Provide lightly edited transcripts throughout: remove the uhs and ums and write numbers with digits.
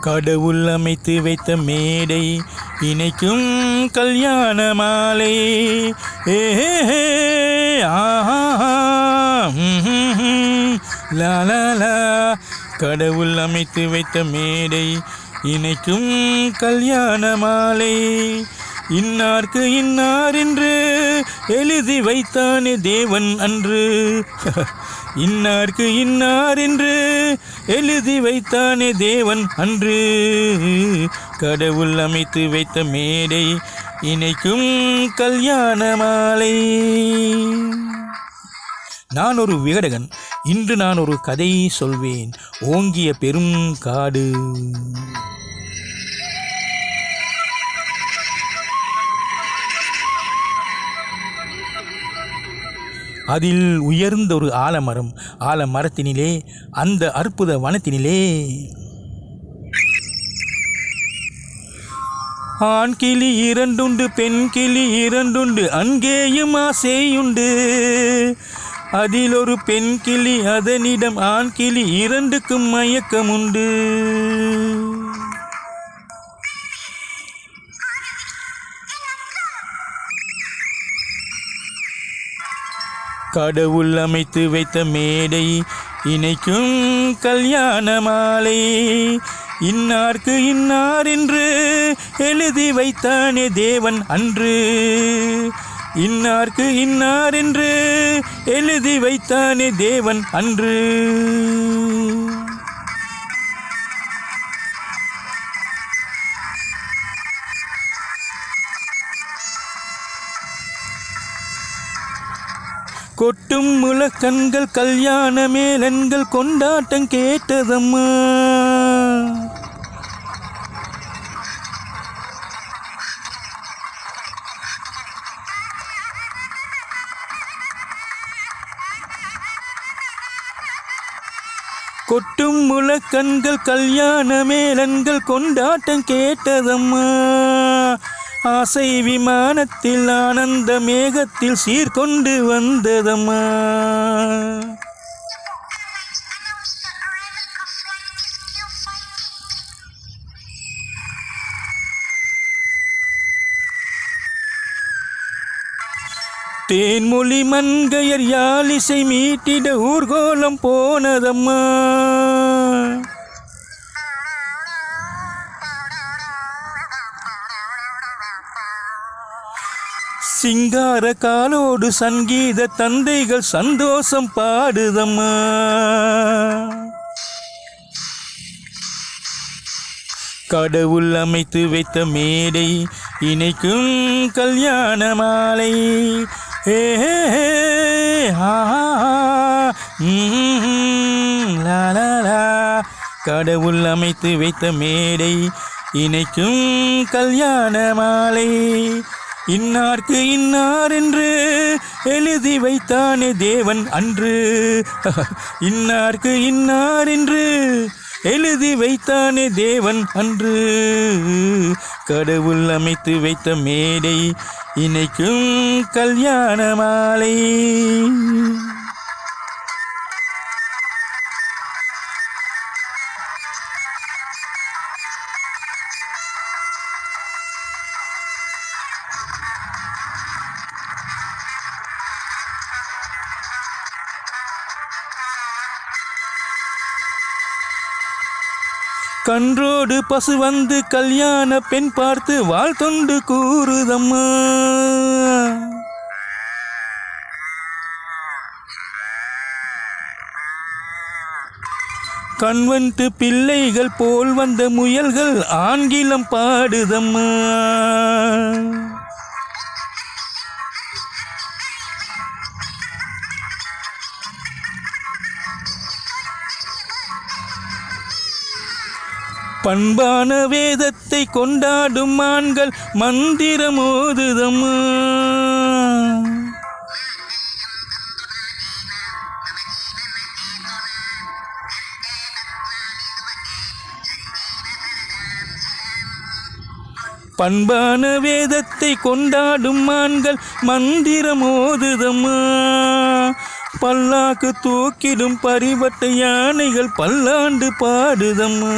கடவுள் அமைத்து வைத்த மேடை இணைக்கும் கல்யாண மாலை. ஏஹே ஆஹா லா லா லா. கடவுள் அமைத்து வைத்த மேடை இணைக்கும் கல்யாண மாலை. இன்னார்க்கு இன்னார் என்று எழுதி வைத்தானே தேவன் அன்று. இன்னார்க்கு இன்னார் என்று எழுதி வைத்தானே தேவன் அன்று. கடவுள் அமைத்து வைத்த மேடை இணைக்கும் கல்யாண மாலை. நான் ஒரு விகடகன், இன்று நான் ஒரு கதை சொல்வேன். ஓங்கிய பெரும் காடு. அதில் உயர்ந்த ஒரு ஆலமரம். ஆலமரத்தினிலே, அந்த அற்புத வனத்தினிலே, ஆண் கிளி இரண்டுண்டு, பெண் கிளி இரண்டுண்டு, அங்கேயும் ஆசையுண்டு. அதில் ஒரு பெண் கிளி, அதனிடம் ஆண் கிளி, இரண்டுக்கும் மயக்கம் உண்டு. கடவுள் அமைத்து வைத்த மேடை இணைக்கும் கல்யாண மாலை. இன்னார்க்கு இன்னார் என்று எழுதி வைத்தானே தேவன் அன்று. இன்னார்க்கு இன்னார் என்று எழுதி வைத்தானே தேவன் அன்று. கொட்டும் முழக்கண்கள், கல்யாண மேளன்கள், கொண்டாட்டம் கேட்டதம்மா. கொட்டும் முழக்கண்கள், கல்யாண மேளன்கள், கொண்டாட்டம் கேட்டதம்மா. ஆசை விமானத்தில், ஆனந்த மேகத்தில் சீர்கொண்டு வந்ததம்மா. தேன்மொழி மங்கையர் யாழிசை மீட்டிட ஊர்கோலம் போனதம்மா. சிங்கார காலோடு சங்கீத தந்தைகள் சந்தோஷம் பாடுதம்மா. கடவுள் அமைத்து வைத்த மேடை இணைக்கும் கல்யாண மாலை. ஏஹே லா லா லா. கடவுள் அமைத்து வைத்த மேடை இணைக்கும் கல்யாண மாலை. இன்னார்க்கு இன்னார் என்று எழுதி வைத்தானே தேவன் அன்று. இன்னார்க்கு இன்னார் என்று எழுதி வைத்தானே தேவன் அன்று. கடவுள் அமைத்து வைத்த மேடை இணைக்கும் கல்யாண மாலை. கன்றோடு பசு வந்து கல்யாண பெண் பார்த்து வாழ்த்தொண்டு கூறுதம்மா. கண்வந்து பிள்ளைகள் போல் வந்த முயல்கள் ஆங்கிலம் பாடுதம்மா. பண்பான வேதத்தை கொண்டாடும் ஆண்கள் மந்திரம் ஓதுதம்மா. பண்பான வேதத்தை கொண்டாடும் ஆண்கள் மந்திரம் ஓதுதம்மா. பல்லாக்கு தூக்கிடும் பரிவட்ட யானைகள் பல்லாண்டு பாடுதம்மா.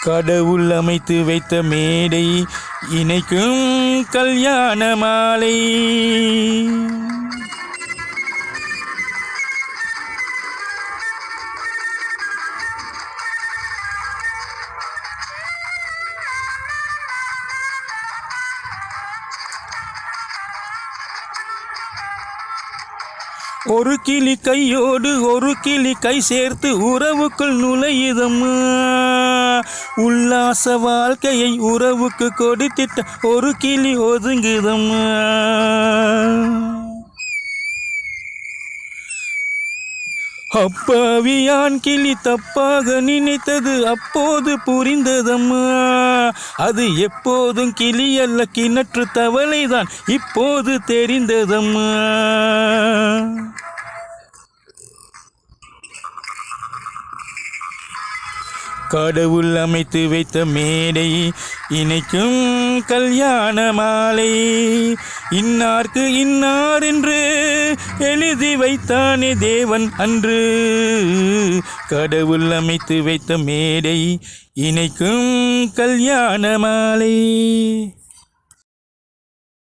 கடவுள் அமைத்து வைத்த மேடை இணைக்கும் கல்யாண மாலை. ஒரு கிளி கையோடு ஒரு கிளி கை சேர்த்து உறவுக்குள் நுழையுதம்மா. உல்லாச வாழ்க்கையை உறவுக்கு கொடுத்திட்ட ஒரு கிளி ஒதுங்குதம்மா. அப்பாவியான் கிளி தப்பாக நினைத்தது அப்போது புரிந்ததம்மா. அது எப்போதும் கிளி அல்ல கிணற்று தவளைதான் இப்போது தெரிந்ததம்மா. கடவுள் அமைத்து வைத்த மேடை இணைக்கும் கல்யாண மாலை. இன்னார்க்கு இன்னார் என்று எழுதி வைத்தானே தேவன் அன்று. கடவுள் அமைத்து வைத்த மேடை இணைக்கும் கல்யாண மாலை.